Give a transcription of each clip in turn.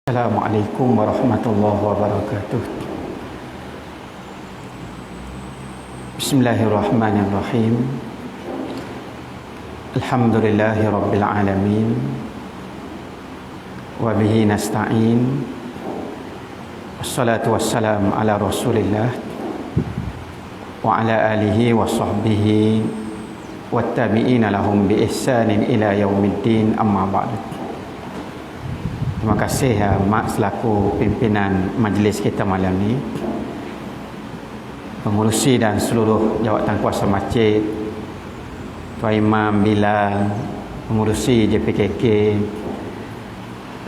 Assalamualaikum warahmatullahi wabarakatuh. Bismillahirrahmanirrahim. Alhamdulillahi rabbil alamin. Wa bihi nasta'in. Wassalatu wassalamu ala Rasulillah wa ala alihi wa sahbihi wattabi'ina lahum bi ihsanin ila yaumiddin, amma ba'du. Terima kasih Mak selaku pimpinan majlis kita malam ni, pengurusi dan seluruh jawatan kuasa masjid, Tuan Imam Bilal, pengurusi JPKK,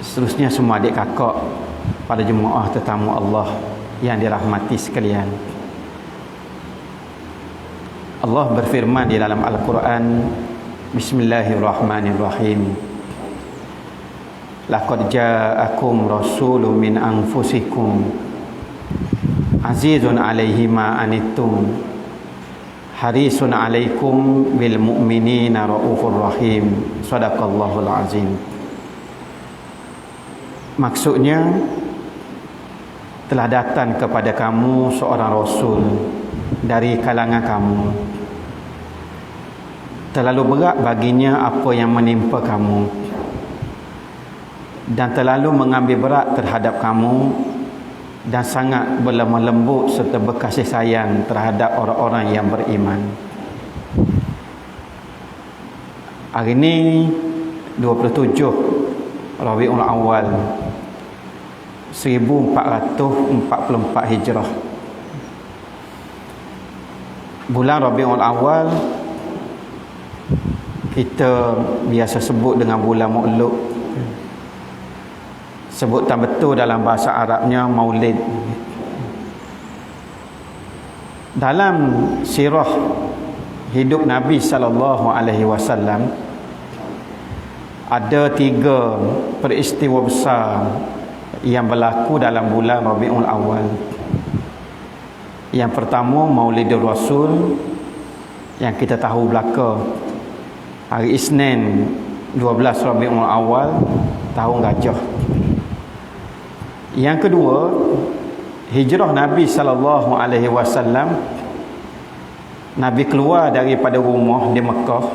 seterusnya semua adik kakak, pada jemaah tetamu Allah yang dirahmati sekalian. Allah berfirman di dalam Al-Quran, Bismillahirrahmanirrahim. Laqad ja'akum rasulun min anfusikum azizun 'alaihi ma anittum harisun 'alaikum bil mu'minina raufur rahim. Shadaqallahul azim. Maksudnya, telah datang kepada kamu seorang rasul dari kalangan kamu. Terlalu berat baginya apa yang menimpa kamu, dan terlalu mengambil berat terhadap kamu, dan sangat berlemah lembut serta berkasih sayang terhadap orang-orang yang beriman. Hari ini 27 Rabiul Awal 1444 Hijrah. Bulan Rabiul Awal kita biasa sebut dengan bulan Maulud. Sebutan betul dalam bahasa Arabnya Maulid. Dalam sirah hidup Nabi SAW ada 3 peristiwa besar yang berlaku dalam bulan Rabiul Awal. Yang pertama, Maulidur Rasul, yang kita tahu belaka hari Isnin 12 Rabiul Awal tahun Gajah. Yang kedua, hijrah Nabi SAW. Nabi keluar daripada rumah di Mekah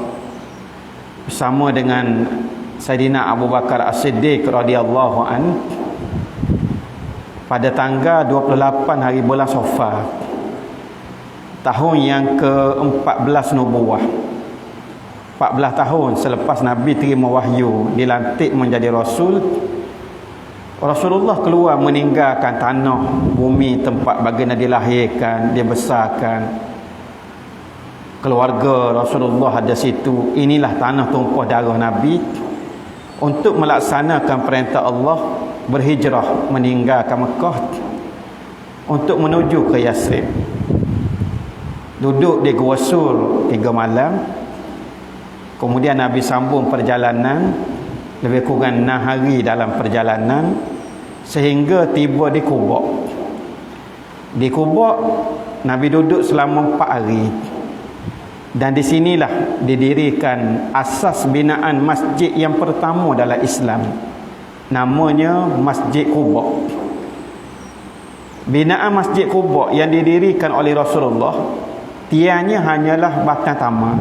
bersama dengan Saidina Abu Bakar As-Siddiq radhiyallahu an pada tanggal 28 hari bulan Safar tahun yang ke-14 nubuwah. 14 tahun selepas Nabi terima wahyu, dilantik menjadi rasul, Rasulullah keluar meninggalkan tanah, bumi tempat baginda dilahirkan, dibesarkan. Keluarga Rasulullah ada situ. Inilah tanah tumpah darah Nabi untuk melaksanakan perintah Allah, berhijrah meninggalkan Mekah untuk menuju ke Yathrib. Duduk di Gua Sur 3 malam. Kemudian Nabi sambung perjalanan, lebih kurang 6 hari dalam perjalanan, sehingga tiba di Quba. Di Quba Nabi duduk selama 4 hari, dan di sinilah didirikan asas binaan masjid yang pertama dalam Islam, namanya Masjid Quba. Binaan Masjid Quba yang didirikan oleh Rasulullah, tiangnya hanyalah batang tamar,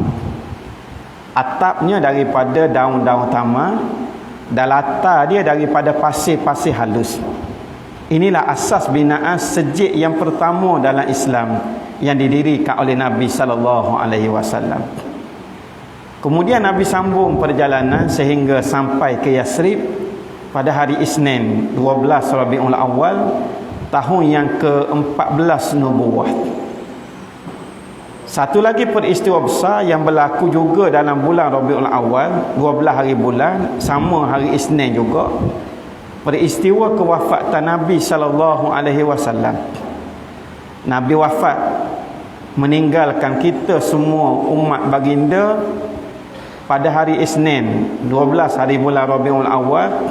atapnya daripada daun-daun tamar, dan latar dia daripada pasir-pasir halus. Inilah asas binaan masjid yang pertama dalam Islam yang didirikan oleh Nabi SAW. Kemudian Nabi sambung perjalanan sehingga sampai ke Yathrib pada hari Isnin 12 Rabiul Awal tahun yang ke-14 nubuwah. Satu lagi peristiwa besar yang berlaku juga dalam bulan Rabiul Awal, 12 hari bulan, sama hari Isnin juga, peristiwa kewafatan Nabi SAW. Nabi wafat, meninggalkan kita semua umat baginda pada hari Isnin 12 hari bulan Rabiul Awal,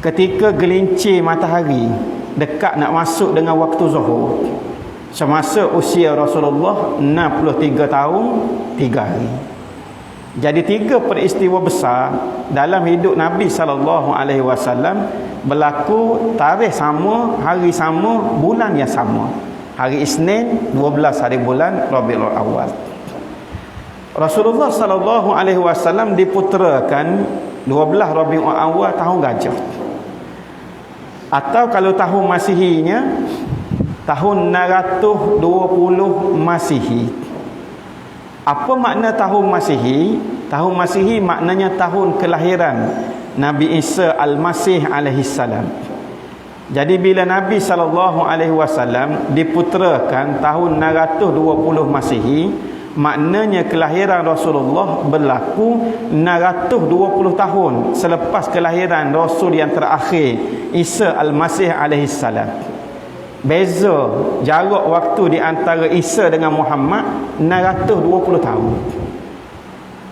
ketika gelincir matahari dekat nak masuk dengan waktu zuhur, semasa usia Rasulullah 63 tahun 3 hari. Jadi 3 peristiwa besar dalam hidup Nabi SAW berlaku tarikh sama, hari sama, bulan yang sama. Hari Isnin 12 hari bulan Rabiul Awal. Rasulullah SAW diputerakan 12 Rabiul Awal tahun Gajah. Atau kalau tahun Masihinya tahun 620 Masihi. Apa makna tahun Masihi? Tahun Masihi maknanya tahun kelahiran Nabi Isa Al-Masih alaihi salam. Jadi bila Nabi SAW diputerakan tahun 620 Masihi, maknanya kelahiran Rasulullah berlaku 620 tahun selepas kelahiran Rasul yang terakhir, Isa Al-Masih alaihi salam. Beza jarak waktu di antara Isa dengan Muhammad 620 tahun.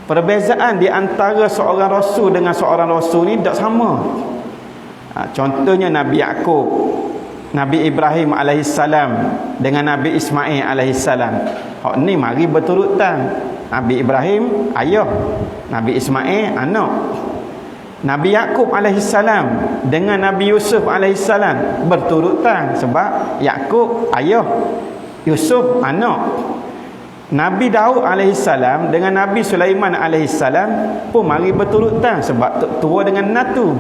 Perbezaan di antara seorang rasul dengan seorang rasul ni tak sama. Contohnya Nabi Yaqub, Nabi Ibrahim alaihissalam dengan Nabi Ismail alaihissalam. Hak ni mari berturutan. Nabi Ibrahim ayah, Nabi Ismail anak. Nabi Yaqub alaihissalam dengan Nabi Yusuf alaihissalam berturutan sebab Yaqub ayah, Yusuf anak. Nabi Daud alaihissalam dengan Nabi Sulaiman alaihissalam pun mari berturutan sebab tua dengan menatu,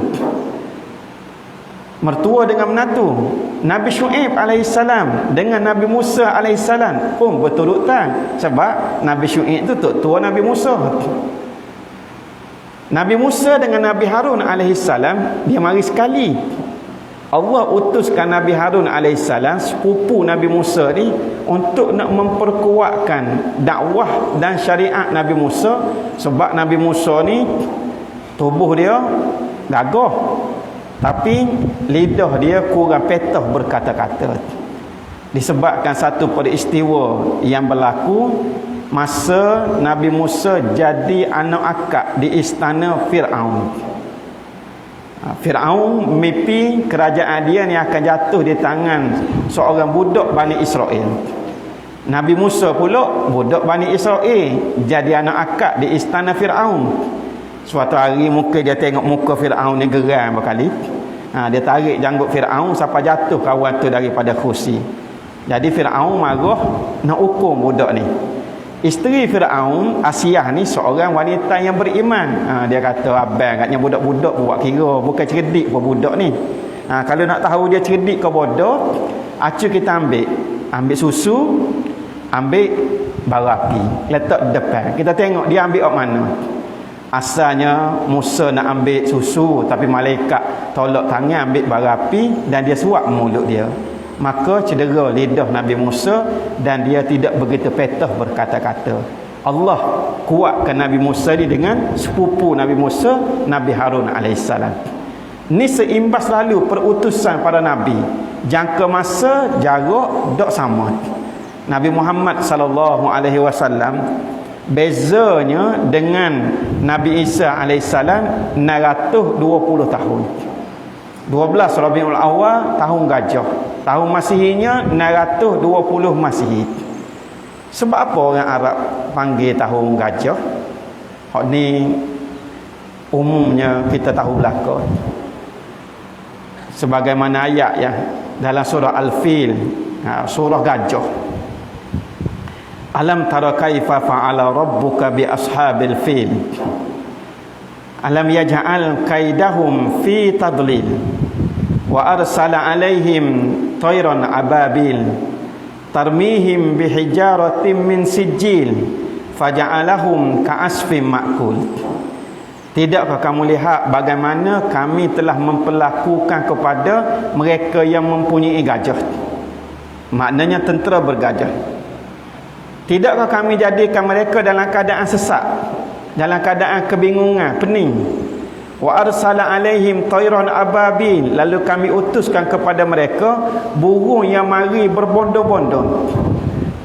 mertua dengan menatu. Nabi Syuaib alaihissalam dengan Nabi Musa alaihissalam pun berturutan sebab Nabi Syuaib tu tua Nabi Musa. Nabi Musa dengan Nabi Harun alaihissalam dia mari sekali. Allah utuskan Nabi Harun alaihissalam, sepupu Nabi Musa ni, untuk nak memperkuatkan dakwah dan syariat Nabi Musa. Sebab Nabi Musa ni tubuh dia gagah, tapi lidah dia kurang petah berkata-kata. Disebabkan satu peristiwa yang berlaku masa Nabi Musa jadi anak akak di istana Fir'aun. Fir'aun mimpi kerajaan dia ni akan jatuh di tangan seorang budak Bani Israel. Nabi Musa pula budak Bani Israel jadi anak akak di istana Fir'aun. Suatu hari dia tengok muka Fir'aun ni geram berkali. Dia tarik janggut Fir'aun sampai jatuh kawan tu daripada kursi. Jadi Fir'aun marah nak hukum budak ni. Isteri Fir'aun, Asiyah ni seorang wanita yang beriman. Dia kata, abang katnya budak-budak buat kira bukan cerdik pun budak ni. Kalau nak tahu dia cerdik ke bodoh, acu kita ambil susu, ambil bara api, letak depan. Kita tengok dia ambil kat mana. Asalnya Musa nak ambil susu, tapi malaikat tolak tangan ambil bara api dan dia suap mulut dia. Maka cedera lidah Nabi Musa dan dia tidak begitu petah berkata-kata. Allah kuatkan Nabi Musa ni dengan sepupu Nabi Musa, Nabi Harun alaihissalam. Ni seimbas lalu perutusan para nabi. Jangka masa jarak tak sama. Nabi Muhammad sallallahu alaihi wasallam bezanya dengan Nabi Isa alaihissalam 620 tahun. 12 Rabiul Awal tahun Gajah. Tahun Masihinya 620 Masihi. Sebab apa orang Arab panggil tahun Gajah? Hak ni umumnya kita tahu belaka. Sebagaimana ayat yang dalam surah Al-Fil, surah Gajah. Alam tara kaifa fa'ala rabbuka bi ashabil fil. Alam yaj'al kaidahum fi tadlil wa arsala alaihim tayran ababil tarmihim bihijaratin min sijil faja'alahum ka'asfin ma'kul. Tidakkah kamu lihat bagaimana kami telah memperlakukan kepada mereka yang mempunyai gajah? Maknanya tentera bergajah. Tidakkah kami jadikan mereka dalam keadaan sesak, dalam keadaan kebingungan, pening? Wa arsala alaihim tayran ababil, lalu kami utuskan kepada mereka burung yang mari berbondong-bondong,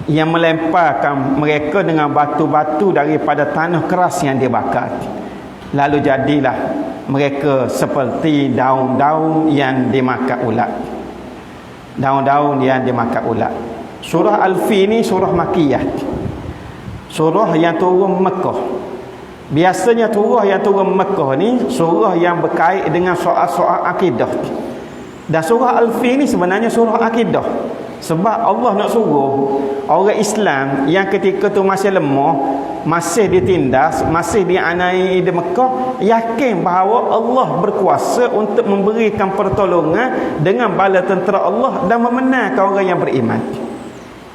yang melemparkan mereka dengan batu-batu daripada tanah keras yang dibakar. Lalu jadilah mereka seperti daun-daun yang dimakan ulat. Daun-daun yang dimakan ulat. Surah Al-Fil ni surah Makkiyah, surah yang turun Mekah. Biasanya surah yang turun Mekah ni surah yang berkait dengan soal-soal akidah. Dan surah Al-Fil ni sebenarnya surah akidah. Sebab Allah nak suruh orang Islam yang ketika tu masih lemah, masih ditindas, masih dianiaya di Mekah, yakin bahawa Allah berkuasa untuk memberikan pertolongan dengan bala tentera Allah dan memenangkan orang yang beriman.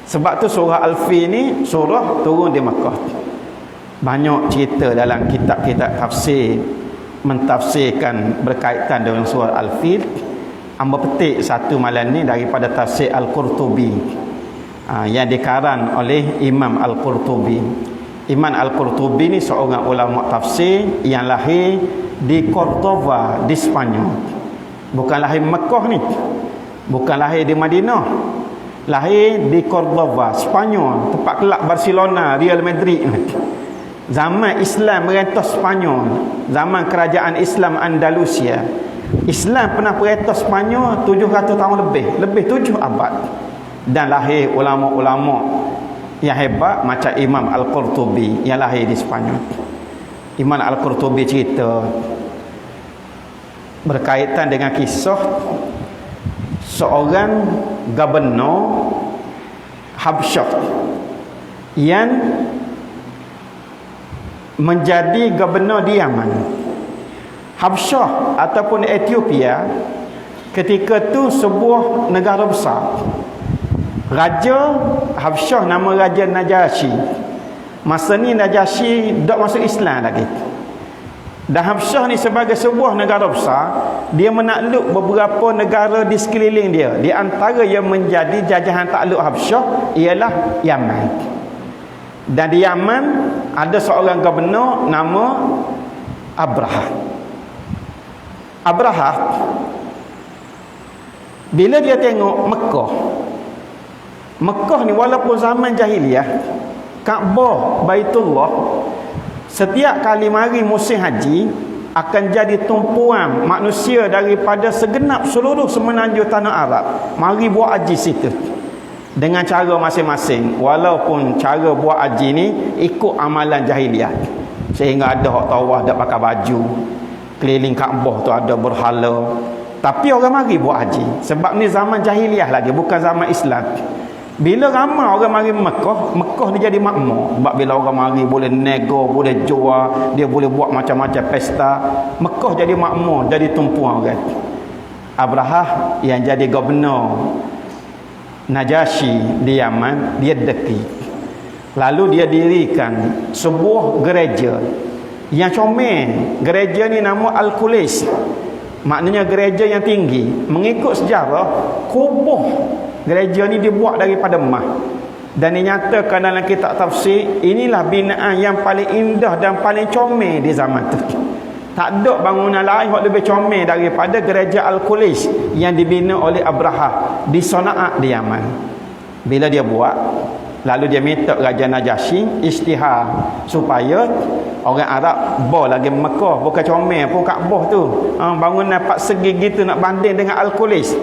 Sebab tu surah Al-Fil ni surah turun di Mekah. Banyak cerita dalam kitab-kitab tafsir mentafsirkan berkaitan dengan surah Al-Fil. Amba petik satu malam ni daripada tafsir Al-Qurtubi yang dikarang oleh Imam Al-Qurtubi. Imam Al-Qurtubi ni seorang ulama tafsir yang lahir di Cordova di Spanyol. Bukan lahir Mekah ni, bukan lahir di Madinah, lahir di Cordova Spanyol, tempat kelab Barcelona, Real Madrid. Zaman Islam merentah Spanyol, zaman kerajaan Islam Andalusia. Islam pernah merentah Spanyol 700 tahun lebih 7 abad. Dan lahir ulama-ulama yang hebat macam Imam Al-Qurtubi yang lahir di Spanyol. Imam Al-Qurtubi cerita berkaitan dengan kisah seorang gubernur Habsyah yang menjadi gubernur di Yaman. Habsyah ataupun Ethiopia ketika tu sebuah negara besar. Raja Habsyah nama Raja Najasyi. Masa ni Najasyi tak masuk Islam lagi. Dan Habsyah ni sebagai sebuah negara besar, dia menakluk beberapa negara di sekeliling dia. Di antara yang menjadi jajahan takluk Habsyah ialah Yaman. Dan di Yaman ada seorang gubernur nama Abraha. Abraha bila dia tengok Mekah ni walaupun zaman jahiliah, Kaabah Baitullah setiap kali mari musim haji akan jadi tumpuan manusia daripada segenap seluruh semenanjung tanah Arab mari buat haji situ dengan cara masing-masing. Walaupun cara buat haji ni ikut amalan jahiliah, sehingga ada hak tawaf tak pakai baju, keliling Kaabah tu ada berhala, tapi orang mari buat haji. Sebab ni zaman jahiliah lagi, bukan zaman Islam. Bila ramai orang mari Mekah ni jadi makmur. Sebab bila orang mari boleh nego, boleh jual, dia boleh buat macam-macam pesta. Mekah jadi makmur, jadi tumpuan orang. Abraha yang jadi gubernur Najasyi di Yaman, dia deki. Lalu dia dirikan sebuah gereja yang comel. Gereja ni nama Al-Qulis, maknanya gereja yang tinggi. Mengikut sejarah, kubur gereja ni dibuat daripada emas. Dan dinyatakan dalam kitab tafsir, inilah binaan yang paling indah dan paling comel di zaman tu. Tak ada bangunan lain yang lebih comel daripada gereja Al-Qulis yang dibina oleh Abraha di Sana'a di Yaman. Bila dia buat, lalu dia minta Raja Najasyi istihar supaya orang Arab bawa lagi Mekah. Bukan comel pun Kaabah tu, bangunan 4 segi gitu nak banding dengan Al-Qulis.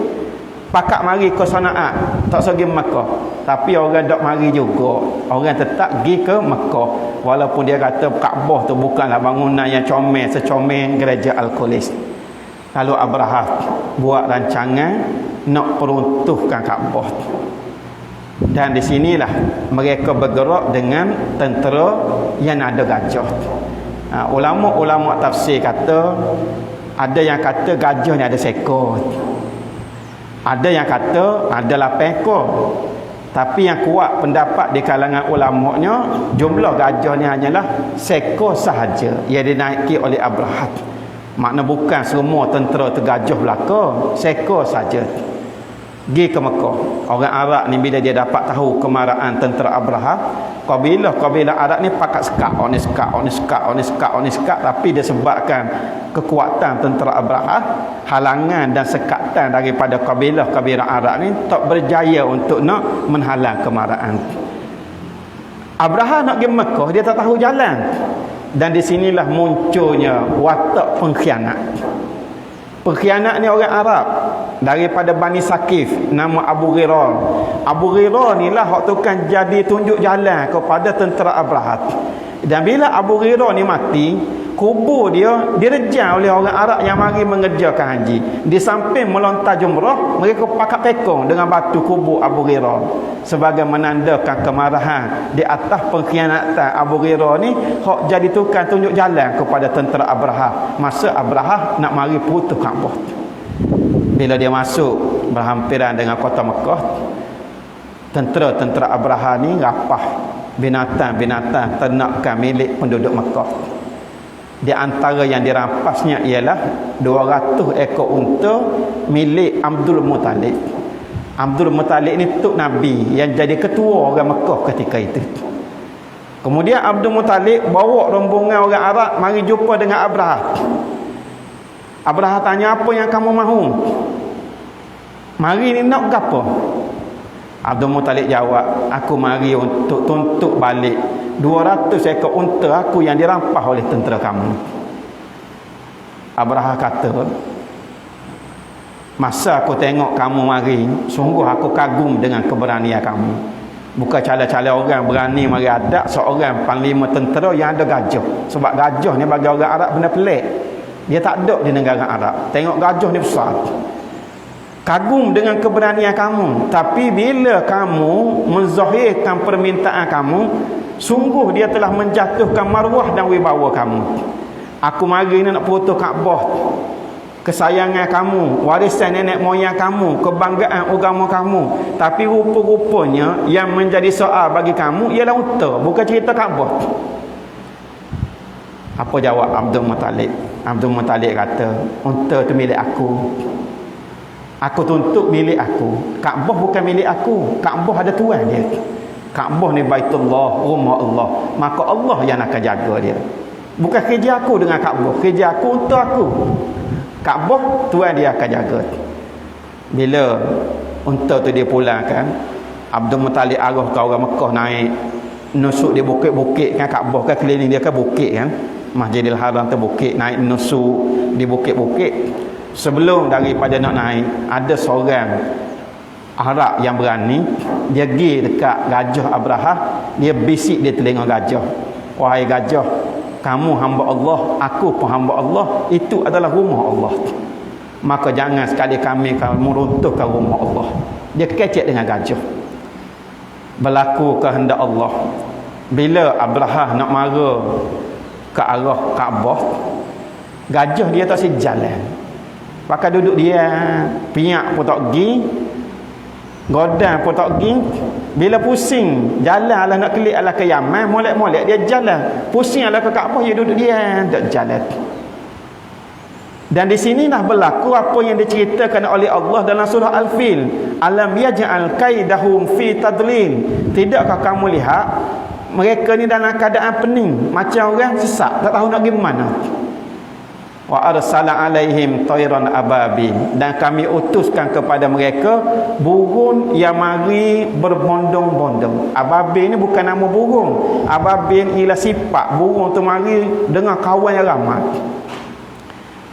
Pakat mari ke Sana'a, tak segi Mekah. Tapi orang tak mari juga, orang tetap pergi ke Mekah. Walaupun dia kata Kaabah tu bukanlah bangunan yang comel secomel gereja Al-Qulis. Lalu Abraha buat rancangan nak peruntuhkan Kaabah. Dan di sinilah mereka bergerak dengan tentera yang ada gajah. Ulama-ulama tafsir kata, ada yang kata gajah ni ada seekor, ada yang kata ada 8 ekor. Tapi yang kuat pendapat di kalangan ulamanya, jumlah gajah ni hanyalah seekor sahaja yang dinaiki oleh Abraha. Makna bukan semua tentera tergajah belaka, seekor saja. Pergi ke Mekah. Orang Arab ni bila dia dapat tahu kemarahan tentera Abraha, kabilah Arab ni pakat sekat, tapi disebabkan kekuatan tentera Abraha, halangan dan sekatan daripada kabilah Arab ni tak berjaya untuk nak menghalang kemarahan. Abraha nak pergi Mekah, dia tak tahu jalan. Dan di sinilah munculnya watak pengkhianat. Pengkhianat ni orang Arab daripada Bani Sakif, nama Abu Ghirah. Abu Ghirah ni lah hak tu kan jadi tunjuk jalan kepada tentera Abraha. Dan bila Abu Hurairah ni mati, kubur dia direjam oleh orang Arab yang mari mengerjakan haji. Di samping melontar jumrah, mereka pakat pekong dengan batu kubur Abu Hurairah sebagai menandakan kemarahan di atas pengkhianatan Abu Hurairah ni hok jadi tukang tunjuk jalan kepada tentera Abraha masa Abraha nak mari putus Kaabah. Bila dia masuk berhampiran dengan kota Mekah, tentera-tentera Abraha ni rapah binatang-binatang ternakan milik penduduk Mekah. Di antara yang dirampasnya ialah 200 ekor unta milik Abdul Muttalib. Abdul Muttalib ni tok Nabi yang jadi ketua orang Mekah ketika itu. Kemudian Abdul Muttalib bawa rombongan orang Arab mari jumpa dengan Abraha. Abraha tanya, apa yang kamu mahu? Mari ni nak apa? Abdul Muttalib jawab, aku mari untuk tuntut balik 200 ekor unta aku yang dirampas oleh tentera kamu. Abraha kata, masa aku tengok kamu mari, sungguh aku kagum dengan keberanian kamu. Bukan cala-cala orang berani mari hadap seorang panglima tentera yang ada gajah. Sebab gajah ni bagi orang Arab benda pelik. Dia tak ada di negara Arab. Tengok gajah ni besar. Kagum dengan keberanian kamu, tapi bila kamu menzahirkan permintaan kamu, sungguh dia telah menjatuhkan maruah dan wibawa kamu. Aku mari ni nak foto Kaabah, kesayangan kamu, warisan nenek moyang kamu, kebanggaan agama kamu, tapi rupa-rupanya yang menjadi soal bagi kamu ialah unta, bukan cerita Kaabah. Apa jawab Abdul Muttalib? Abdul Muttalib kata, unta tu milik aku. Aku tuntut milik aku. Kaabah bukan milik aku. Kaabah ada tuan dia. Kaabah ni Baitullah, rumah Allah. Maka Allah yang akan jaga dia. Bukan kerja aku dengan Kaabah. Kerja aku untuk aku. Kaabah tuan dia akan jaga. Bila unta tu dia pulangkan, Abdul Muttalib arah ke orang Mekah naik nusuk di bukit-bukit kan. Kaabah kan keliling dia kan bukit kan. Masjidil Haram tu bukit, naik nusuk di bukit-bukit. Sebelum daripada nak naik, ada seorang Arab yang berani, dia pergi dekat gajah Abraha, dia bisik di telinga gajah, wahai gajah, kamu hamba Allah, aku pun hamba Allah, itu adalah rumah Allah, maka jangan sekali kami kamu runtuhkan rumah Allah. Dia kecek dengan gajah. Berlaku kehendak Allah, bila Abraha nak mara ke arah Kaabah, gajah dia tak sejalan. Pakai duduk dia, piak pun tak pergi, godan pun tak pergi. Bila pusing jalan lah nak kelik ala ke Yaman, molek-molek dia jalan, pusing ala ke Kaabah, dia duduk dia tak jalan. Dan di sini dah berlaku apa yang diceritakan oleh Allah dalam surah Al-Fil, alam yaj'al kaidahum fi tadlil. Tidakkah kamu lihat mereka ni dalam keadaan pening, macam orang sesak, tak tahu nak pergi mana. Wa arsala alaihim tayran ababil, dan kami utuskan kepada mereka burung yang mari berbondong-bondong. Ababil ni bukan nama burung. Ababil ialah sifat burung tu mari dengan kawan yang ramai.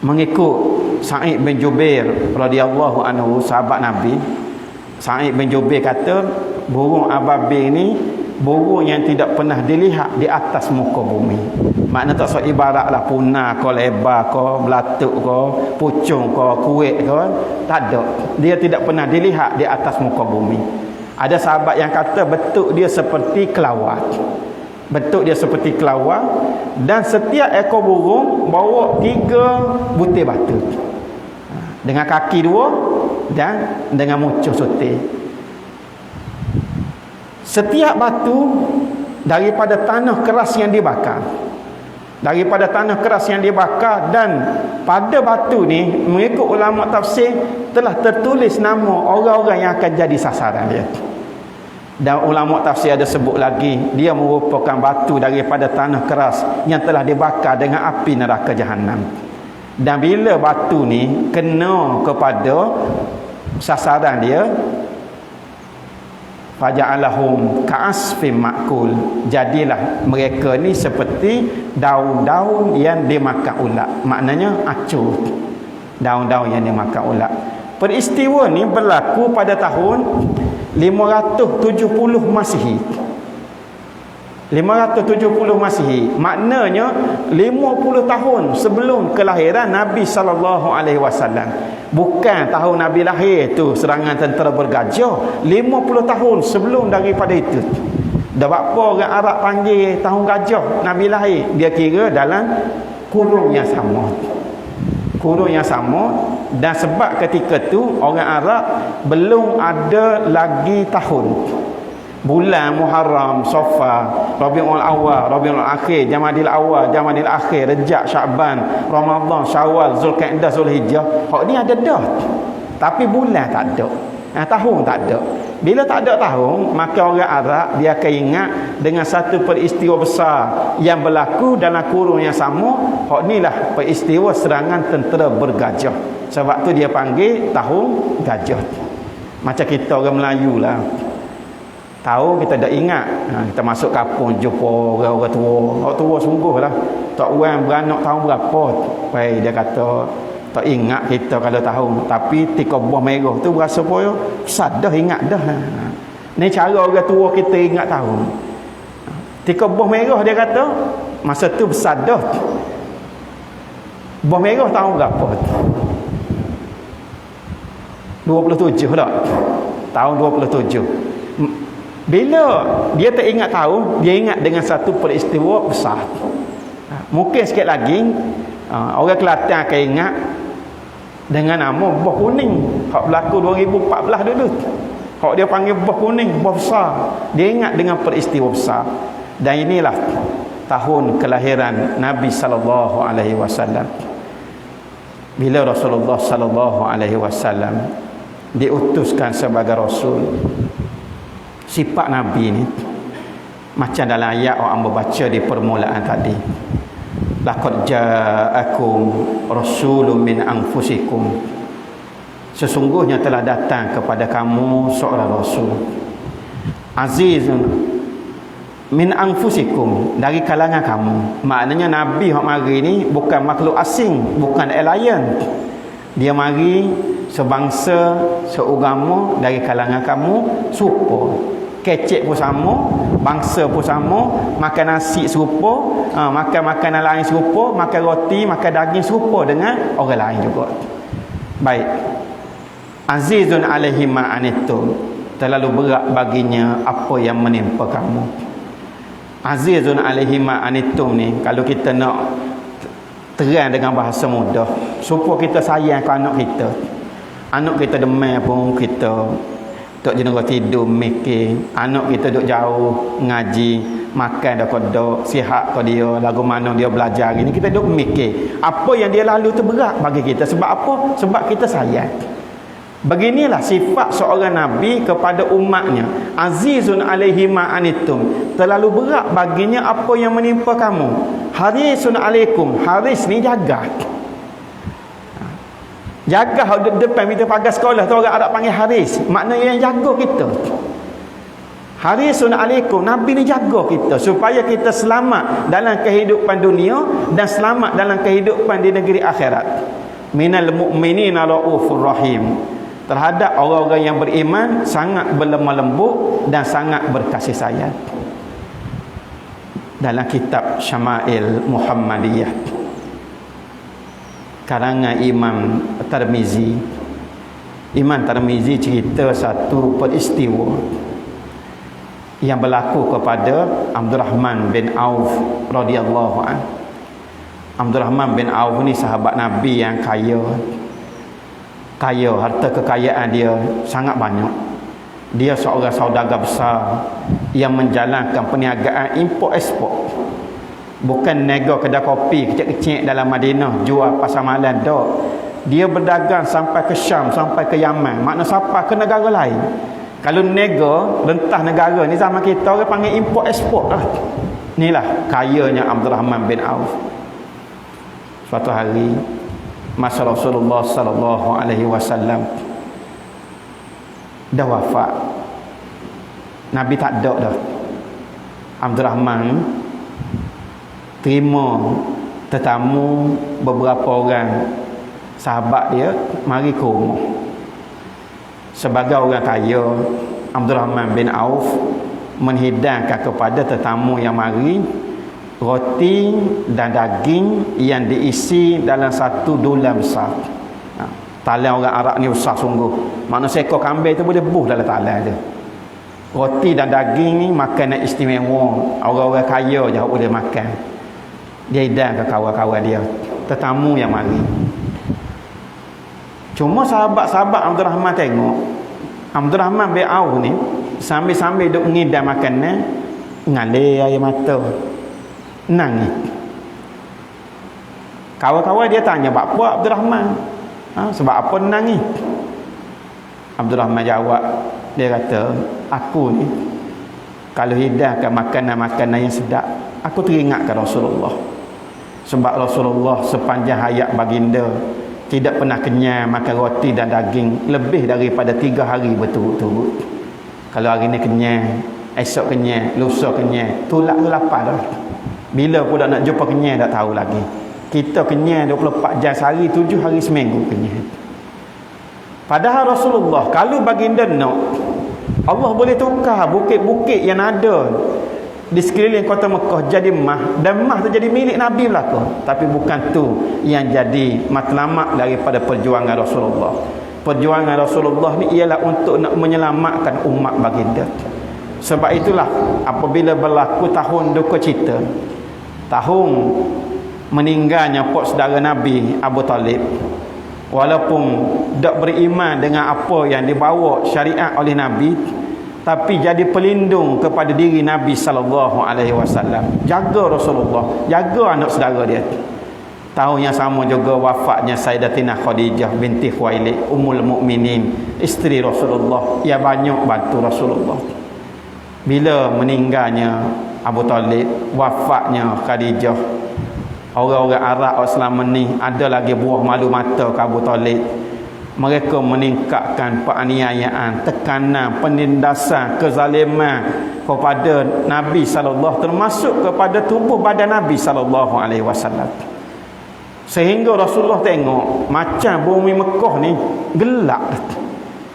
Mengikut Sa'id bin Jubair radhiyallahu anhu, sahabat Nabi, Sa'id bin Jubair kata burung ababil ni burung yang tidak pernah dilihat di atas muka bumi. Makna tak so ibaratlah punah ke, lebar ke, belatuk ke, pucung ke, kuit ke, tak ada. Dia tidak pernah dilihat di atas muka bumi. Ada sahabat yang kata bentuk dia seperti kelawar. Bentuk dia seperti kelawar, dan setiap ekor burung bawa 3 butir batu. Dengan kaki 2 dan dengan muncul sutir. Setiap batu daripada tanah keras yang dibakar. Daripada tanah keras yang dibakar, dan pada batu ni mengikut ulama tafsir telah tertulis nama orang-orang yang akan jadi sasaran dia. Dan ulama tafsir ada sebut lagi, dia merupakan batu daripada tanah keras yang telah dibakar dengan api neraka jahanam. Dan bila batu ni kena kepada sasaran dia, faja'alahum ka'asfim ma'kul, jadilah mereka ni seperti daun-daun yang dimakan ulat. Maknanya acur, daun-daun yang dimakan ulat. Peristiwa ni berlaku pada tahun 570 Masihi. 570 Masihi, maknanya 50 tahun sebelum kelahiran Nabi sallallahu alaihi wasallam. Bukan tahun Nabi lahir tu serangan tentera bergajah, 50 tahun sebelum daripada itu. Dah apa orang Arab panggil tahun gajah Nabi lahir, dia kira dalam kurun yang sama. Kurun yang sama, dan sebab ketika tu orang Arab belum ada lagi tahun. Bulan Muharram, Safar, Rabiul Awal, Rabiul Akhir, Jamadil Awal, Jamadil Akhir, Rejab, Syaban, Ramadan, Syawal, Zulkaidah, Zulhijjah. Hak ni ada dah. Tapi bulan tak ada. Tahun tak ada. Bila tak ada tahun, maka orang Arab dia akan ingat dengan satu peristiwa besar yang berlaku dalam kurun yang sama. Hak inilah peristiwa serangan tentera bergajah. Sebab tu dia panggil tahun gajah. Macam kita orang Melayu lah. Tahu kita dah ingat, kita masuk kampung jumpa orang-orang tua. Orang tua sungguh lah. Tak orang beranak tahun berapa. Baik dia kata tak ingat kita kalau tahun, tapi tika buah merah tu berasa pun sadah ingat dah. Ni cara orang tua kita ingat tahun. Tika buah merah dia kata masa tu bersadah. Buah merah tahun berapa? 27 tak? Tahun 27. Bila dia tak ingat tahun, dia ingat dengan satu peristiwa besar. Mungkin sikit lagi orang Kelantan akan ingat dengan nama buah kuning. Hak berlaku 2014 dulu. Hak dia panggil buah kuning, buah besar. Dia ingat dengan peristiwa besar. Dan inilah tahun kelahiran Nabi sallallahu alaihi wasallam. Bila Rasulullah sallallahu alaihi wasallam diutuskan sebagai rasul, sifat Nabi ni macam dalam ayat orang membaca di permulaan tadi. Laqad ja'akum rasulun min anfusikum. Sesungguhnya telah datang kepada kamu seorang rasul. Azizun min anfusikum, dari kalangan kamu. Maknanya Nabi hak mari ni bukan makhluk asing, bukan alien. Dia mari sebangsa, seagama dari kalangan kamu, serupa. Kecek pun sama, bangsa pun sama, makan nasi serupa, makan makanan lain serupa, makan roti, makan daging serupa dengan orang lain juga. Baik. Azizun alaihi ma anittum, terlalu berat baginya apa yang menimpa kamu. Azizun alaihi ma anittum ni kalau kita nak terang dengan bahasa mudah, supaya kita sayang ke anak kita. Anak kita demam pun kita tak jenera tidur mikir. Anak kita duduk jauh ngaji, makan dah kodok, sihat ke dia, lagu mana dia belajar ini, kita duduk mikir apa yang dia lalu tu berat bagi kita. Sebab apa? Sebab kita sayang. Beginilah sifat seorang Nabi kepada umatnya. Azizun alaihi ma anittum, terlalu berat baginya apa yang menimpa kamu. Harisun alaikum, haris ni jaga. Jaga depan kita pagar sekolah tu orang Arab panggil haris, maknanya yang jaga kita. Harisun alaikum, Nabi ni jaga kita supaya kita selamat dalam kehidupan dunia dan selamat dalam kehidupan di negeri akhirat. Minal mu'minina raufur rahim, terhadap orang-orang yang beriman sangat berlemah lembut dan sangat berkasih sayang. Dalam kitab Syama'il Muhammadiyah karangan Imam Tirmizi, Imam Tirmizi cerita satu peristiwa yang berlaku kepada Abdurrahman bin Auf radhiyallahu anhu. Abdurrahman bin Auf ni sahabat Nabi yang kaya, harta kekayaan dia sangat banyak. Dia seorang saudagar besar yang menjalankan perniagaan import ekspor. Bukan nego kedai kopi kecil-kecil dalam Madinah jual pasar malam dak. Dia berdagang sampai ke Syam, sampai ke Yaman, makna sampai ke negara lain. Kalau nego rentah negara ni zaman kita orang panggil import ekspor lah. Inilah kayanya Abdurrahman bin Auf. Suatu hari masa Rasulullah sallallahu alaihi wasallam dah wafat, Nabi tak ada dah. Abdurrahman terima tetamu beberapa orang sahabat dia mari ke rumah. Sebagai orang kaya, Abdurrahman bin Auf menghidangkan kepada tetamu yang mari roti dan daging yang diisi dalam satu dulang besar. Talang orang Arab ni besar sungguh. Makna seekor kambing tu boleh buh dalam talang tu. Roti dan daging ni makanan istimewa. Orang-orang kaya je boleh makan. Dia hidang ke kawan-kawan dia, tetamu yang mari. Cuma sahabat-sahabat Abdul Rahman tengok Abdul Rahman bin Auf ni sambil-sambil duk ngidam makanan, ngalir air mata, nangis. Kawan-kawan dia tanya, "Apa Abdul Rahman? Sebab apa nangis?" Abdul Rahman jawab, dia kata, "Aku ni kalau hidangkan makanan-makanan yang sedap, aku teringatkan Rasulullah. Sebab Rasulullah sepanjang hayat baginda tidak pernah kenyang makan roti dan daging lebih daripada 3 hari berturut-turut. Kalau hari ni kenyang, esok kenyang, lusa kenyang, tulak tu lapar dah. Bila pula nak jumpa kenyang tak tahu lagi. Kita kenyang 24 jam sehari, 7 hari seminggu kenyang." Padahal Rasulullah kalau baginda nak, Allah boleh tukar bukit-bukit yang ada di sekeliling kota Mekah jadi emas, dan emas tu jadi milik Nabi belaka. Tapi bukan tu yang jadi matlamat daripada perjuangan Rasulullah. Perjuangan Rasulullah ni ialah untuk nak menyelamatkan umat baginda. Sebab itulah apabila berlaku tahun duka cita, tahun meninggalnya pak saudara Nabi Abu Talib, walaupun tak beriman dengan apa yang dibawa syariat oleh Nabi, tapi jadi pelindung kepada diri Nabi sallallahu alaihi wasallam. Jaga Rasulullah, jaga anak saudara dia. Tahun yang sama juga wafatnya Sayyidatina Khadijah binti Khuwailid, Ummul Mukminin, isteri Rasulullah. Ia banyak bantu Rasulullah. Bila meninggalnya Abu Talib, wafatnya Khadijah, orang-orang Arab selama ni ada lagi buah malu mata ke Abu Talib. Mereka meningkatkan penganiayaan, tekanan, penindasan, kezaliman kepada Nabi sallallahu, termasuk kepada tubuh badan Nabi sallallahu alaihi wasallam. Sehingga Rasulullah tengok macam bumi Mekah ni gelap.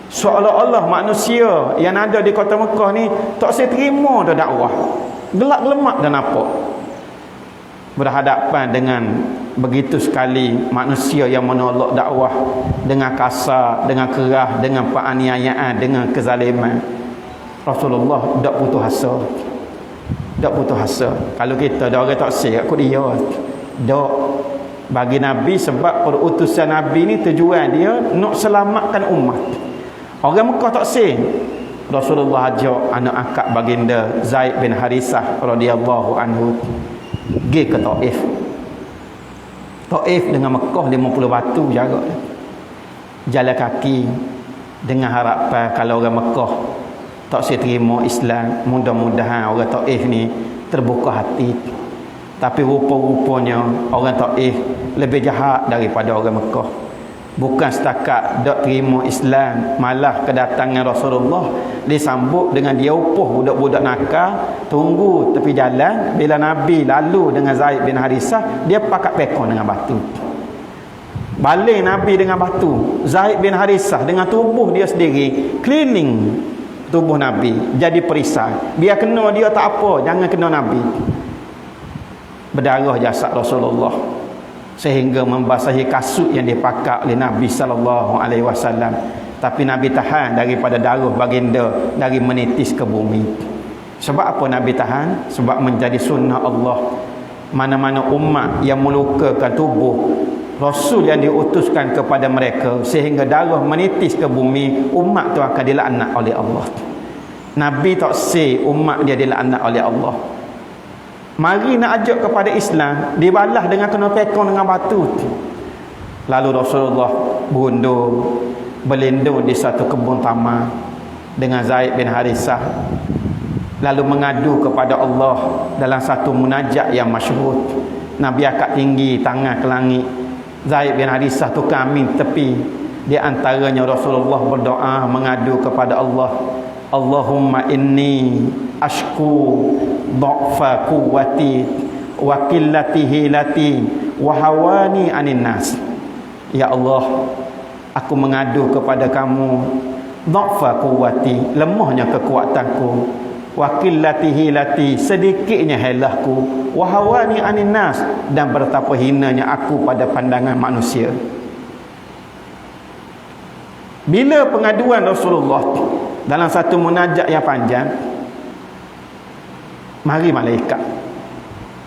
Seolah-olah manusia yang ada di kota Mekah ni tak terima dah dakwah. Gelap gelemak dah nampak. Berhadapan dengan begitu sekali manusia yang menolak dakwah dengan kasar, dengan keras, dengan penganiayaan, dengan kezaliman. Rasulullah tak putus asa. Tak putus asa. Kalau kita dah orang tak siap aku dia. Tak bagi Nabi, sebab perutusan Nabi ni tujuan dia nak selamatkan umat. Orang Mekah tak siap. Rasulullah ajak anak angkat baginda Zaid bin Harisah radhiyallahu anhu pergi ke Taif. Taif dengan Mekah 50 batu jarak. Jalan kaki dengan harapan kalau orang Mekah tak terima Islam, mudah-mudahan orang Taif ni terbuka hati. Tapi rupa-rupanya orang Taif lebih jahat daripada orang Mekah. Bukan setakat tak terima Islam, malah kedatangan Rasulullah disambut dengan dia upuh budak-budak nakal, tunggu tepi jalan. Bila Nabi lalu dengan Zaid bin Harisah, dia pakat pekon dengan batu. Balik Nabi dengan batu, Zaid bin Harisah dengan tubuh dia sendiri keliling tubuh Nabi, jadi perisai. Biar kena dia tak apa, jangan kena Nabi. Berdarah jasad Rasulullah sehingga membasahi kasut yang dipakai oleh Nabi sallallahu alaihi wasallam. Tapi Nabi tahan daripada darah baginda dari menitis ke bumi. Sebab apa Nabi tahan? Sebab menjadi sunnah Allah. Mana-mana umat yang melukakan tubuh Rasul yang diutuskan kepada mereka sehingga darah menitis ke bumi, umat tu akan dilaknat oleh Allah. Nabi tak say umat dia dilaknat oleh Allah. Mari nak ajak kepada Islam, dibalas dengan kena pekong dengan batu. Lalu Rasulullah berundur, berlindung di satu kebun tamar dengan Zaid bin Harisah, lalu mengadu kepada Allah dalam satu munajat yang masyhur. Nabi angkat tinggi tangan ke langit. Zaid bin Harisah tukar amin tepi. Di antaranya Rasulullah berdoa mengadu kepada Allah, Allahumma inni ashku dha'fa quwwati wa qillati hilati wa hawani anin nas. Ya Allah, aku mengadu kepada kamu dha'fa quwwati, lemahnya kekuatanku, wa qillatihi lati, sedikitnya helahku, wa hawani anin nas, dan betapa hinanya aku pada pandangan manusia. Bila pengaduan Rasulullah dalam satu munajat yang panjang, mari malaikat,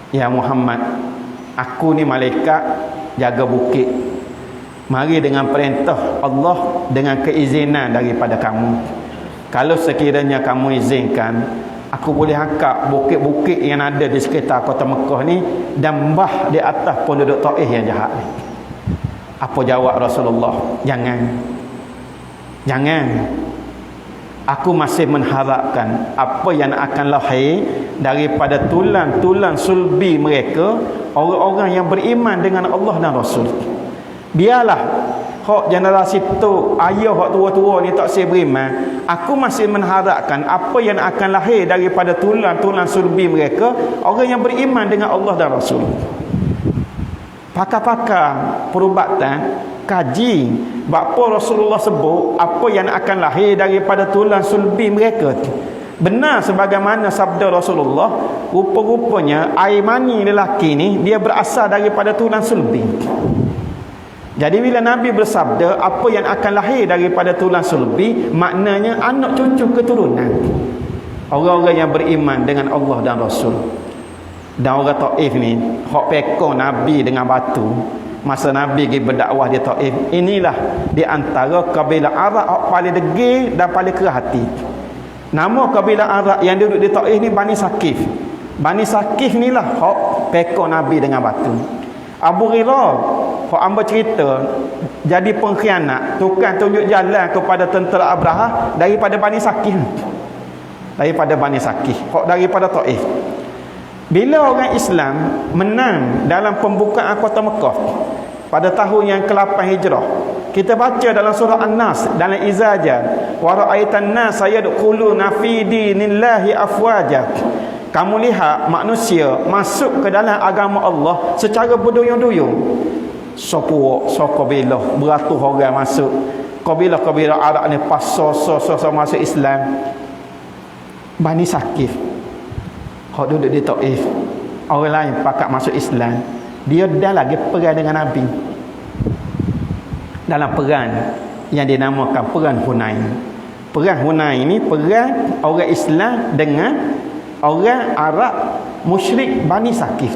ya Muhammad, aku ni malaikat jaga bukit, mari dengan perintah Allah, dengan keizinan daripada kamu. Kalau sekiranya kamu izinkan, aku boleh angkat bukit-bukit yang ada di sekitar kota Mekah ni dan mbah di atas penduduk Taif yang jahat ni. Apa jawab Rasulullah? Jangan. Aku masih mengharapkan apa yang akan lahir daripada tulang-tulang sulbi mereka, orang-orang yang beriman dengan Allah dan Rasul. Biarlah hak generasi tu, ayah hak tua-tua ni tak saya beriman, aku masih mengharapkan apa yang akan lahir daripada tulang-tulang sulbi mereka, orang yang beriman dengan Allah dan Rasul. Pakar-pakar perubatan kaji bapa Rasulullah sebut apa yang akan lahir daripada tulang sulbi mereka. Benar sebagaimana sabda Rasulullah, rupa-rupanya air mani lelaki ni dia berasal daripada tulang sulbi. Jadi bila Nabi bersabda apa yang akan lahir daripada tulang sulbi, maknanya anak cucu keturunan orang-orang yang beriman dengan Allah dan Rasul. Dan orang Taif ni hak pekong Nabi dengan batu masa Nabi pergi berdakwah di Taif, inilah di antara kabilah Arab hak paling degil dan paling keras hati. Nama kabilah Arab yang duduk di Taif ni Bani Sakif. Bani Sakif ni lah hak pekong Nabi dengan batu. Abu Hurairah hak amba cerita jadi pengkhianat, tukang tunjuk jalan kepada tentera Abraha daripada Bani Sakif. Daripada Bani Sakif, hak daripada Taif. Bila orang Islam menang dalam pembukaan kota Mekah pada tahun yang ke-8 Hijrah, kita baca dalam surah An-Nas dalam Izaja, wa ra'aitan nas yadkhuluna fi dinillahi afwaja. Kamu lihat manusia masuk ke dalam agama Allah secara berduyun-duyun. Sopo kabilah beratus orang masuk. Kabilah-kabilah Arab ni pasal masuk Islam. Bani Sakif hak duduk di Taif, orang lain pakat masuk Islam. Dia dah lagi perang dengan Nabi dalam perang yang dinamakan perang Hunain. Perang Hunain ni perang orang Islam dengan orang Arab musyrik Bani Sakif.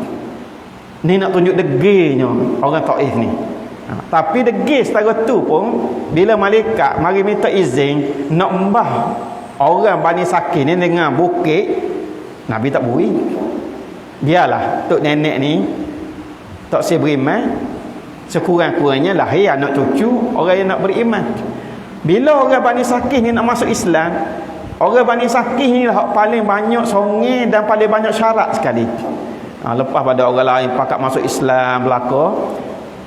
Ni nak tunjuk degilnya orang Taif ni. Tapi degil setara tu pun bila malaikat mari minta izin nak mbah orang Bani Sakif ni dengan bukit, Nabi tak beri. Biarlah tok nenek ni tak saya beriman, sekurang-kurangnya lahir anak cucu orang yang nak beriman. Bila orang Bani Sakif ni nak masuk Islam, orang Bani Sakif ni lah paling banyak songai dan paling banyak syarat sekali. Lepas pada orang lain pakat masuk Islam belaka,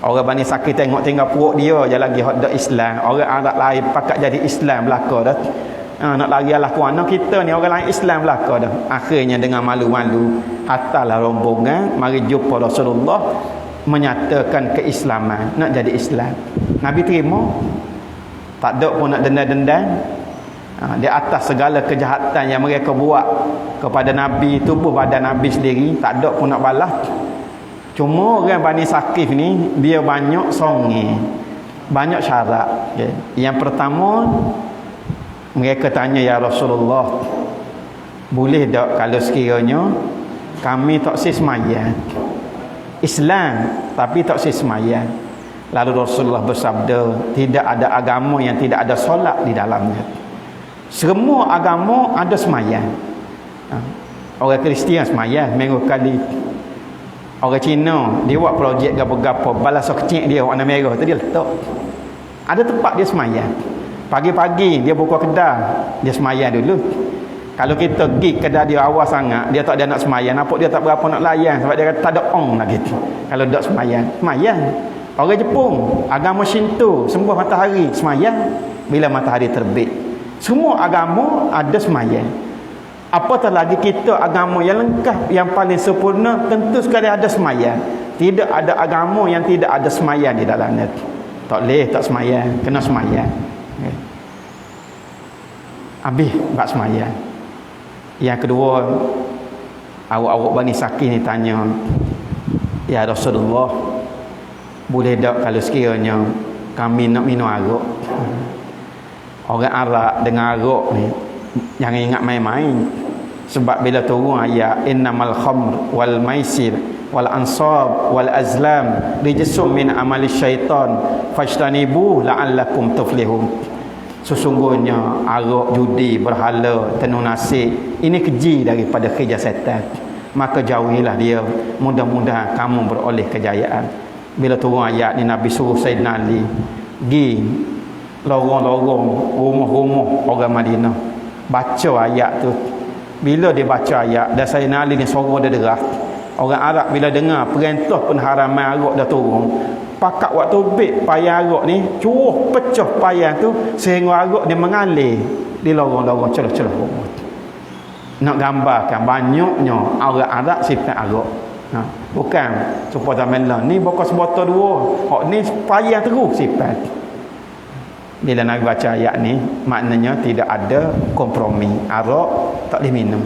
orang Bani Sakif tengok tinggal perut dia je lagi hak dak Islam. Orang Arab lain pakat jadi Islam belaka dah. Nak lari alah kuana kita ni orang lain Islam belaka dah. Akhirnya dengan malu-malu hatalah rombongan mari jumpa Rasulullah menyatakan keislaman, nak jadi Islam. Nabi terima, tak ada pun nak dendam-dendam. Di atas segala kejahatan yang mereka buat kepada Nabi, tubuh badan Nabi sendiri, tak ada pun nak balas. Cuma orang Bani Sakif ni dia banyak songai, banyak syarat. Okay. Yang pertama, mereka tanya, ya Rasulullah, boleh tak kalau sekiranya kami tak sembahyang Islam tapi tak sembahyang? Lalu Rasulullah bersabda, tidak ada agama yang tidak ada solat di dalamnya. Semua agama ada sembahyang. Orang Kristian sembahyang minggu kali. Orang Cina dia buat projek gapo-gapo, balas kecil dia warna merah tu dia letak. Ada tempat dia sembahyang. Pagi-pagi dia buka kedai, dia sembahyang dulu. Kalau kita pergi kedai dia awal sangat, dia tak ada nak sembahyang, nampak dia tak berapa nak layan sebab dia kata tak ada ong lagi tu. Kalau dak sembahyang. Orang Jepun, agama Shinto, sembah matahari, sembahyang bila matahari terbit. Semua agama ada sembahyang. Apatah lagi kita agama yang lengkap, yang paling sempurna, tentu sekali ada sembahyang. Tidak ada agama yang tidak ada sembahyang di dalamnya. Tak boleh tak sembahyang, kena sembahyang. Habis bab sembahyang. Yang kedua, awak-awak Bani Sakih ni tanya, ya Rasulullah, boleh tak kalau sekiranya kami nak minum arak? Orang Arab dengan arak ni jangan ingat main-main. Sebab bila turun ayat innamal khamr wal maisir wal ansab wal azlam rijsum min amali syaitan fajtanibu la'allakum tuflihun. Sesungguhnya arak, judi, berhala, tenung nasib ini keji daripada kerja setan, maka jauhilah dia, mudah-mudahan kamu beroleh kejayaan. Bila turun ayat ni Nabi suruh Sayyidina Ali pergi lorong-lorong, rumah-rumah orang Madinah, baca ayat tu. Bila dia baca ayat, dan Sayyidina Ali ni suara dia deras. Orang Arab bila dengar perintah penharaman arak dah turun, pakat waktu bit payah arak ni curuh pecah payah tu sehingga arak dia mengalir di lorong-lorong celah-celah rumah. Nak gambarkan banyaknya orang Arab sifat arak. Bukan supaya zaman ni bokos botol dua, hak ni payah terus sifat. Bila Nabi baca ayat ni, maknanya tidak ada kompromi. Arak tak boleh minum.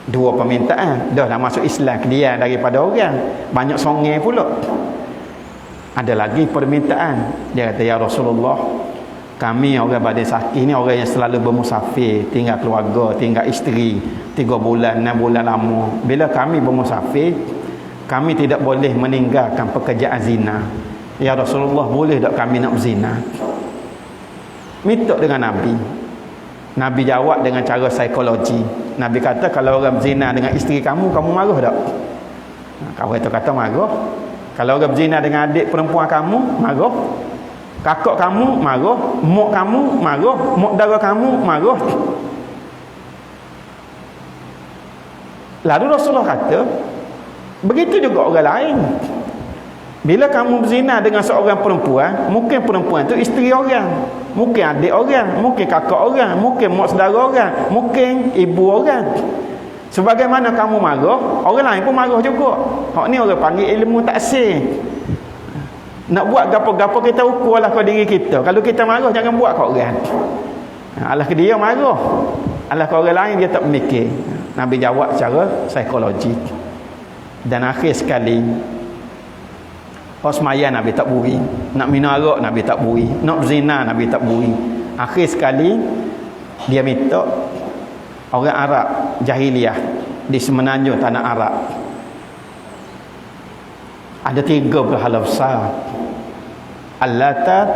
Dua permintaan, dah masuk Islam dia daripada orang. Banyak songai pula. Ada lagi permintaan. Dia kata, ya Rasulullah, kami orang Bani Sakih ni orang yang selalu bermusafir, tinggal keluarga, tinggal isteri 3 bulan, 6 bulan lama. Bila kami bermusafir, kami tidak boleh meninggalkan pekerjaan zina. Ya Rasulullah, boleh tak kami nak berzina? Minta dengan Nabi. Nabi jawab dengan cara psikologi. Nabi kata, kalau orang berzina dengan isteri kamu, kamu marah tak? Kawan itu kata marah. Kalau orang berzina dengan adik perempuan kamu, marah. Kakak kamu marah, mak kamu marah, mak dara kamu marah. Lalu Rasulullah kata, begitu juga orang lain. Bila kamu berzina dengan seorang perempuan, mungkin perempuan itu isteri orang, mungkin adik orang, mungkin kakak orang, mungkin mak saudara orang, mungkin ibu orang. Sebagaimana kamu marah, orang lain pun marah juga. Hak ni orang panggil ilmu taksir. Nak buat gapo-gapo kita ukurlah kat diri kita. Kalau kita marah, jangan buat kat orang. Alah ke dia marah, alah ke orang lain dia tak mikir. Nabi jawab secara psikologi. Dan akhir sekali, pas semaya Nabi tak buri, nak minum arak Nabi tak buri, nak berzina Nabi tak buri. Akhir sekali dia minta orang Arab jahiliah di semenanjung tanah Arab ada 3 berhala besar, Al-Latat,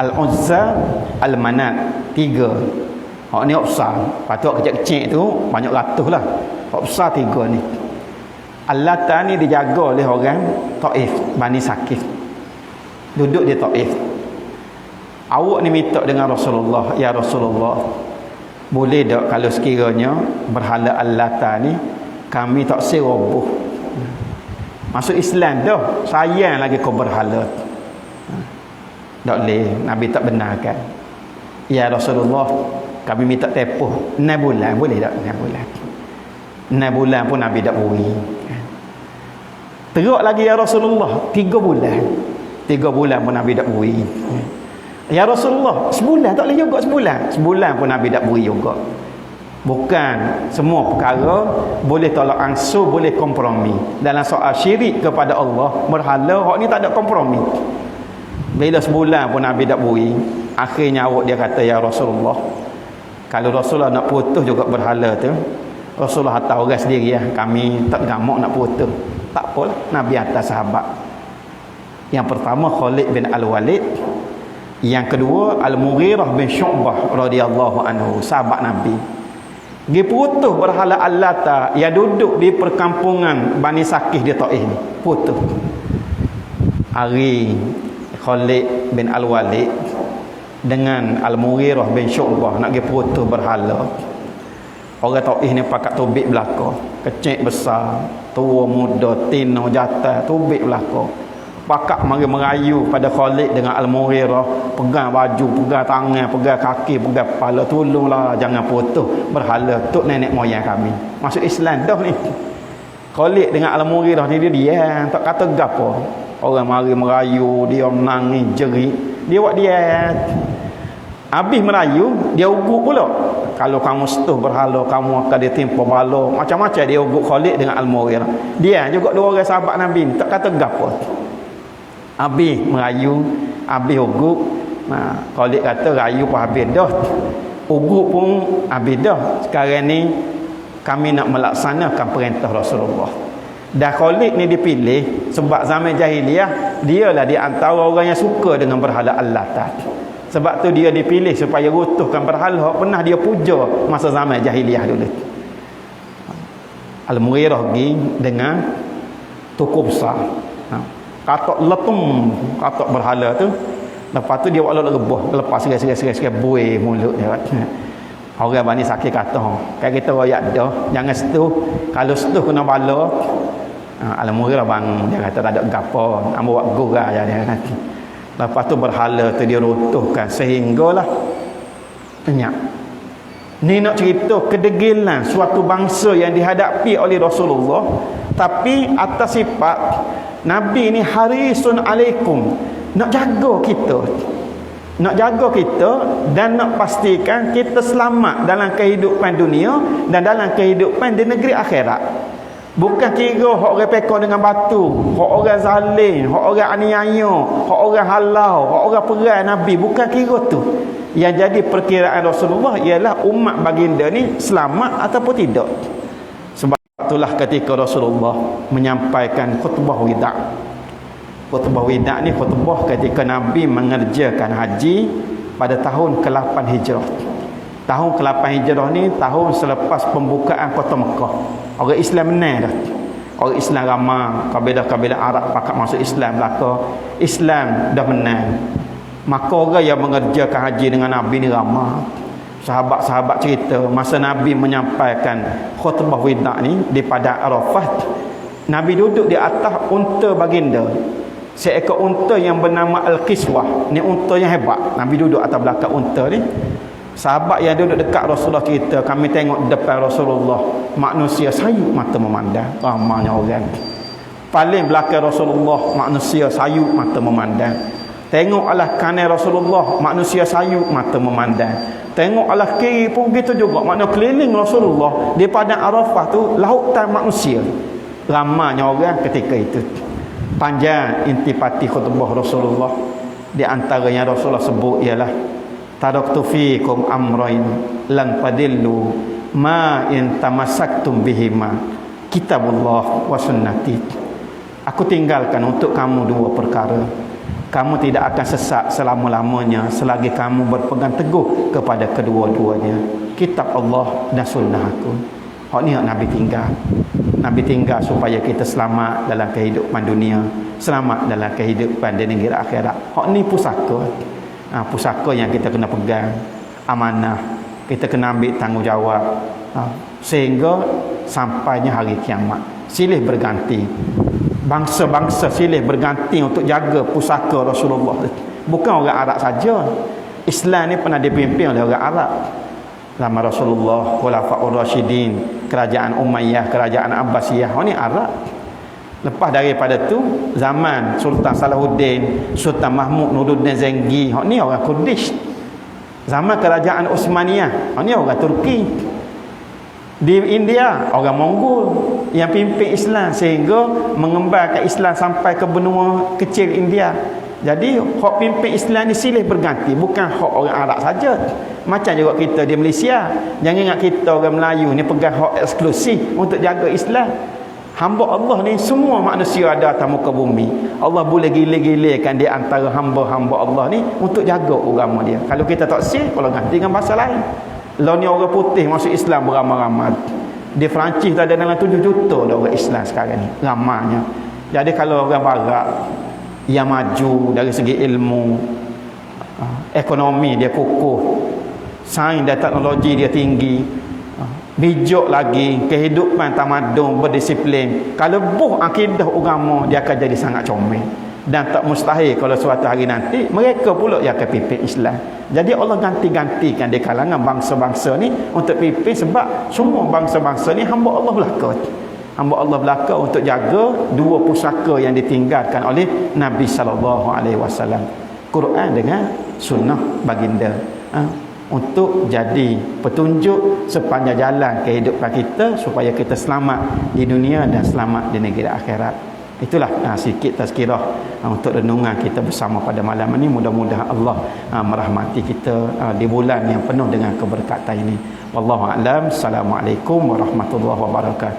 Al-Uzza, Al-Manat. 3. Hak ni besar. Patut kecil-kecil tu banyak ratus lah. Hak besar 3 ni. Al-Latat ni dijaga oleh orang Taif, Bani Sakih. Duduk di Taif. Awak ni minta dengan Rasulullah, ya Rasulullah, boleh tak kalau sekiranya berhala Al-Latat ni kami tak seroboh. Masuk Islam dah, sayang lagi kau berhala. Tak boleh, Nabi tak benarkan. Ya Rasulullah, kami minta tempoh 6 bulan, boleh tak? 6 bulan. 6 bulan pun Nabi tak beri. Teruk lagi ya Rasulullah, 3 bulan. 3 bulan pun Nabi tak beri. Ya Rasulullah, sebulan tak boleh juga sebulan. Sebulan pun Nabi tak beri juga. Bukan semua perkara boleh tolak ansur, boleh kompromi. Dalam soal syirik kepada Allah, berhala, hak ni tak ada kompromi. Bila sebulan pun Nabi tak beri, akhirnya awak dia kata, ya Rasulullah, kalau Rasulullah nak putus juga berhala tu, Rasulullah tahu orang sendiri ya, kami tak gamak nak putus. Tak apalah, Nabi atas sahabat. Yang pertama Khalid bin Al-Walid, yang kedua Al-Mughirah bin Syu'bah radhiyallahu anhu, sahabat Nabi. Dia putus berhala Al-Lata yang duduk di perkampungan Bani Sakih di Taif ni. Putus. Hari Khalid bin Al-Walid dengan Al-Mughirah bin Syu'bah nak pergi putus berhala. Orang Taif ni pakat tubik belaka, kecil besar, tua muda, tino jatah, tubik belaka. Pakat mari merayu pada Khalid dengan Al-Mughirah, pegang baju, pegang tangan, pegang kaki, pegang kepala, tolonglah jangan putus berhala tok nenek moyang kami. Masuk Islam dah ni. Khalid dengan Al-Mughirah ni dia tak kata gapo. Orang mari merayu, dia menangis jerit, dia buat dia habis merayu, dia ugut pula. kalau kamu setuh berhala kamu akan ditimpa bala. Macam-macam dia ugut Khalid dengan Al-Mughirah. Dia juga dua orang sahabat Nabi ni tak kata gapo. Habis merayu, habis ugut. Khalid kata rayu pun habis dah. Ugut pun habis dah. Sekarang ni kami nak melaksanakan perintah Rasulullah. Dan Khalid ni dipilih sebab zaman jahiliah dialah di antara orang yang suka dengan berhala Al-Lat. Sebab tu dia dipilih supaya runtuhkan berhala pernah dia puja masa zaman jahiliah dulu. Al-Mughirah pergi dengan tukup besar. Katok letum katok berhala tu. Lepas tu dia walau rebah, lepas serai buih mulut dia. Orang bani sakit kata, kan kita royak dah, jangan setuh. Kalau setuh kena bala. Al-Mughirah bang dia kata tak ada gapo, ambo buat gurau aja dia kata. Lepas tu berhala tu dia runtuhkan sehinggalah banyak. Ni nak cerita kedegilan suatu bangsa yang dihadapi oleh Rasulullah, tapi atas sifat Nabi ni harisun alaikum, nak jaga kita. Nak jaga kita dan nak pastikan kita selamat dalam kehidupan dunia dan dalam kehidupan di negeri akhirat. Bukan kira hak orang pekor dengan batu, hak orang zalim, hak orang aniaya, hak orang halau, hak orang perai Nabi, bukan kira tu. Yang jadi perkiraan Rasulullah ialah umat baginda ni selamat ataupun tidak. Sebab itulah ketika Rasulullah menyampaikan khutbah wida'. Khutbah wida' ni khutbah ketika Nabi mengerjakan haji pada tahun ke-8 Hijrah. Tahun ke-8 Hijrah ni tahun selepas pembukaan kota Mekah. Orang Islam menang dah. Orang Islam ramai, kabilah-kabilah Arab pakat masuk Islam belaka. Islam dah menang. Maka orang yang mengerjakan haji dengan Nabi ni ramai. Sahabat-sahabat cerita masa Nabi menyampaikan khutbah wida' ni di padang Arafah, Nabi duduk di atas unta baginda. Seekor unta yang bernama Al-Qiswah. Ni unta yang hebat. Nabi duduk atas belakang unta ni. Sahabat yang duduk dekat Rasulullah kita, kami tengok depan Rasulullah, manusia sayup mata memandang. Ramanya orang. Paling belakang Rasulullah, manusia sayup mata memandang. Tengok alah kanan Rasulullah, manusia sayup mata memandang. Tengok alah kiri pun begitu juga. Makna keliling Rasulullah di padang Arafah tu lautan manusia. Ramanya orang ketika itu. Panjang intipati khutbah Rasulullah. Di antara yang Rasulullah sebut ialah taraktu fiikum amrayn lan tadillu ma in tamassaktum bihima kitabullah wa sunnati. Aku tinggalkan untuk kamu dua perkara. Kamu tidak akan sesat selama-lamanya selagi kamu berpegang teguh kepada kedua-duanya, kitab Allah dan sunnah aku. Hak ni Nabi tinggal. Nabi tinggal supaya kita selamat dalam kehidupan dunia, selamat dalam kehidupan di negeri akhirat. Hak ni pusaka. Pusaka yang kita kena pegang, amanah, kita kena ambil tanggungjawab sehingga sampainya hari kiamat. Silih berganti, bangsa-bangsa silih berganti untuk jaga pusaka Rasulullah. Bukan orang Arab saja. Islam ni pernah dipimpin oleh orang Arab. Zaman Rasulullah, Khulafaur Rasyidin, kerajaan Umayyah, kerajaan Abbasiyah, ini Arab. Lepas daripada tu zaman Sultan Salahuddin, Sultan Mahmud Nuruddin Zengi, ni orang Kurdish. Zaman kerajaan Uthmaniyah, ni orang Turki. Di India orang Mongol yang pimpin Islam sehingga mengembangkan Islam sampai ke benua kecil India. Jadi hak pimpin Islam ni silih berganti, bukan hak orang Arab saja. Macam juga kita di Malaysia. Jangan ingat kita orang Melayu ni pegang hak eksklusif untuk jaga Islam. Hamba Allah ni semua manusia ada atas muka bumi. Allah boleh gile-gilekan di antara hamba-hamba Allah ni untuk jaga agama dia. Kalau kita tak sih, kalau ganti dengan bahasa lain. Lalu ni orang putih masuk Islam beramai-ramai. Di Perancis ada dalam 7 juta dah orang Islam sekarang ni. Ramanya. Jadi kalau orang barat yang maju dari segi ilmu, ekonomi dia kukuh, sains dan teknologi dia tinggi, bijak lagi, kehidupan tamadun berdisiplin, kalau buh akidah agama dia akan jadi sangat comel. Dan tak mustahil kalau suatu hari nanti mereka pula yang akan pimpin Islam. Jadi Allah ganti-gantikan di kalangan bangsa-bangsa ni untuk pimpin, sebab semua bangsa-bangsa ni hamba Allah belaka. Hamba Allah belaka untuk jaga dua pusaka yang ditinggalkan oleh Nabi SAW, Quran dengan sunnah baginda. untuk jadi petunjuk sepanjang jalan kehidupan kita supaya kita selamat di dunia dan selamat di negeri akhirat. Itulah sedikit tazkirah untuk renungan kita bersama pada malam ini. Mudah-mudahan Allah merahmati kita di bulan yang penuh dengan keberkatan ini. Wallahu a'lam. Assalamualaikum warahmatullahi wabarakatuh.